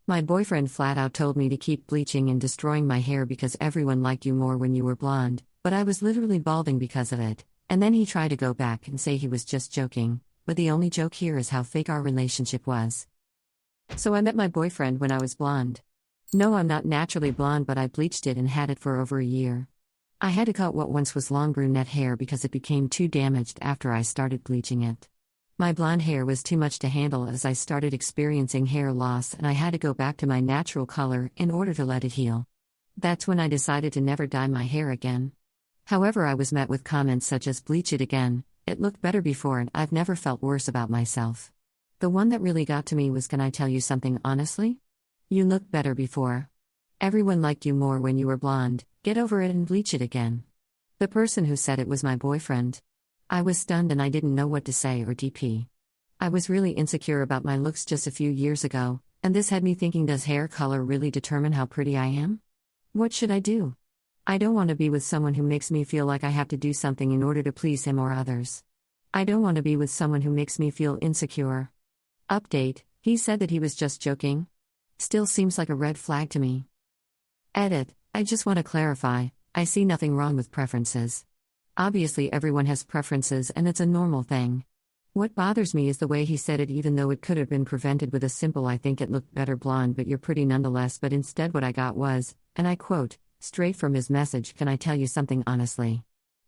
My boyfriend flat out told me to keep bleaching and destroying my hair because everyone liked you more when you were blonde, but I was literally balding because of it. And then he tried to go back and say he was just joking, but the only joke here is how fake our relationship was. So I met my boyfriend when I was blonde. No, I'm not naturally blonde, but I bleached it and had it for over a year. I had to cut what once was long brunette hair because it became too damaged after I started bleaching it. My blonde hair was too much to handle as I started experiencing hair loss, and I had to go back to my natural color in order to let it heal. That's when I decided to never dye my hair again. However, I was met with comments such as "bleach it again, it looked better before," and I've never felt worse about myself. The one that really got to me was, "Can I tell you something honestly? You looked better before. Everyone liked you more when you were blonde, get over it and bleach it again." The person who said it was my boyfriend. I was stunned and I didn't know what to say or DP. I was really insecure about my looks just a few years ago, and this had me thinking, does hair color really determine how pretty I am? What should I do? I don't want to be with someone who makes me feel like I have to do something in order to please him or others. I don't want to be with someone who makes me feel insecure. Update: he said that he was just joking. Still seems like a red flag to me. Edit: I just want to clarify, I see nothing wrong with preferences. Obviously everyone has preferences and it's a normal thing. What bothers me is the way he said it, even though it could have been prevented with a simple "I think it looked better blonde but you're pretty nonetheless," but instead what I got was, and I quote, straight from his message, "Can I tell you something honestly?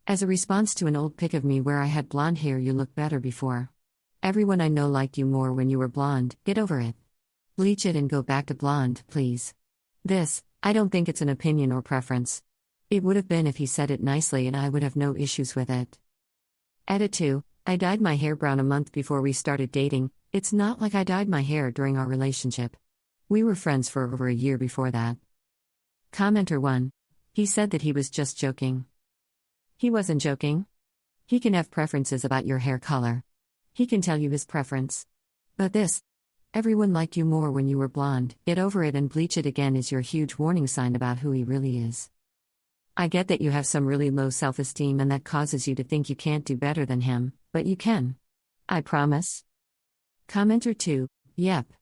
As a response to an old pic of me where I had blonde hair, you looked better before. Everyone I know liked you more when you were blonde, get over it. Bleach it and go back to blonde, please." This, I don't think it's an opinion or preference. It would have been if he said it nicely and I would have no issues with it. Edit 2: I dyed my hair brown a month before we started dating. It's not like I dyed my hair during our relationship. We were friends for over a year before that. Commenter 1: he said that he was just joking. He wasn't joking. He can have preferences about your hair color. He can tell you his preference. But this, "Everyone liked you more when you were blonde, get over it and bleach it again," is your huge warning sign about who he really is. I get that you have some really low self-esteem and that causes you to think you can't do better than him, but you can. I promise. Commenter 2: yep.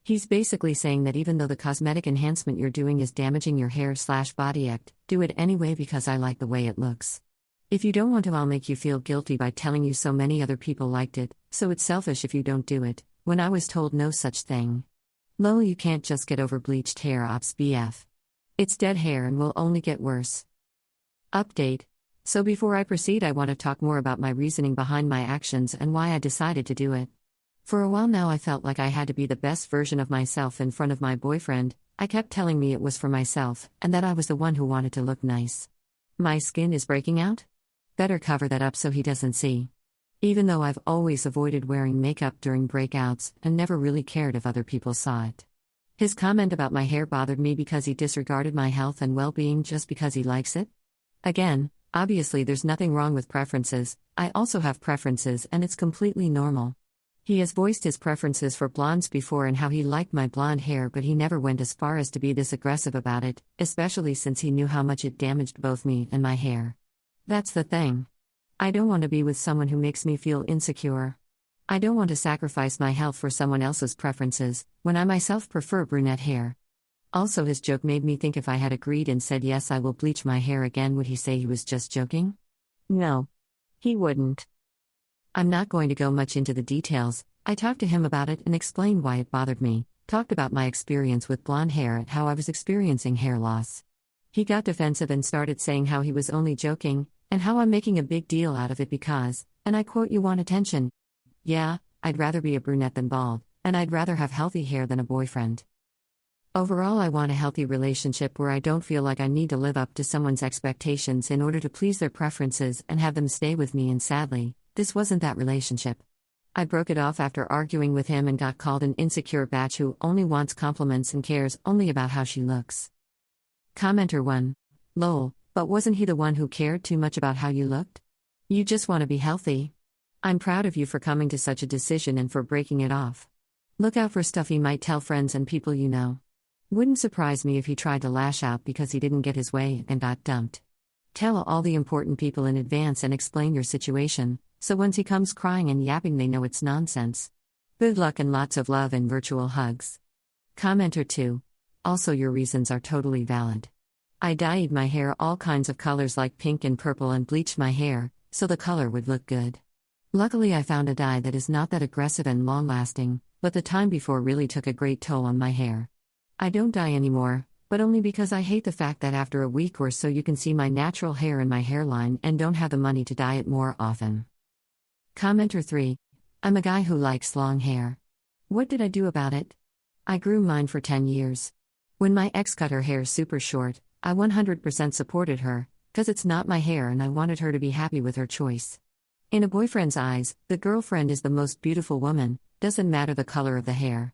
He's basically saying that even though the cosmetic enhancement you're doing is damaging your hair/body, do it anyway because I like the way it looks. If you don't want to, I'll make you feel guilty by telling you so many other people liked it, so it's selfish if you don't do it, when I was told no such thing. Lol, you can't just get over bleached hair, ops BF. It's dead hair and will only get worse. Update: so before I proceed, I want to talk more about my reasoning behind my actions and why I decided to do it. For a while now I felt like I had to be the best version of myself in front of my boyfriend. I kept telling me it was for myself, and that I was the one who wanted to look nice. My skin is breaking out? Better cover that up so he doesn't see. Even though I've always avoided wearing makeup during breakouts and never really cared if other people saw it. His comment about my hair bothered me because he disregarded my health and well-being just because he likes it. Again, obviously there's nothing wrong with preferences. I also have preferences and it's completely normal. He has voiced his preferences for blondes before and how he liked my blonde hair, but he never went as far as to be this aggressive about it, especially since he knew how much it damaged both me and my hair. That's the thing. I don't want to be with someone who makes me feel insecure. I don't want to sacrifice my health for someone else's preferences, when I myself prefer brunette hair. Also, his joke made me think, if I had agreed and said yes, I will bleach my hair again, would he say he was just joking? No. He wouldn't. I'm not going to go much into the details. I talked to him about it and explained why it bothered me, talked about my experience with blonde hair and how I was experiencing hair loss. He got defensive and started saying how he was only joking, and how I'm making a big deal out of it because, and I quote, "you want attention. Yeah, I'd rather be a brunette than bald, and I'd rather have healthy hair than a boyfriend. Overall, I want a healthy relationship where I don't feel like I need to live up to someone's expectations in order to please their preferences and have them stay with me, and sadly, this wasn't that relationship. I broke it off after arguing with him and got called an insecure batch who only wants compliments and cares only about how she looks." Commenter 1: lol, but wasn't he the one who cared too much about how you looked? You just want to be healthy. I'm proud of you for coming to such a decision and for breaking it off. Look out for stuff he might tell friends and people you know. Wouldn't surprise me if he tried to lash out because he didn't get his way and got dumped. Tell all the important people in advance and explain your situation, so once he comes crying and yapping, they know it's nonsense. Good luck and lots of love and virtual hugs. Commenter 2. Also, your reasons are totally valid. I dyed my hair all kinds of colors like pink and purple and bleached my hair, so the color would look good. Luckily, I found a dye that is not that aggressive and long-lasting, but the time before really took a great toll on my hair. I don't dye anymore, but only because I hate the fact that after a week or so you can see my natural hair in my hairline and don't have the money to dye it more often. Commenter 3. I'm a guy who likes long hair. What did I do about it? I grew mine for 10 years. When my ex cut her hair super short, I 100% supported her, 'cause it's not my hair and I wanted her to be happy with her choice. In a boyfriend's eyes, the girlfriend is the most beautiful woman, doesn't matter the color of the hair.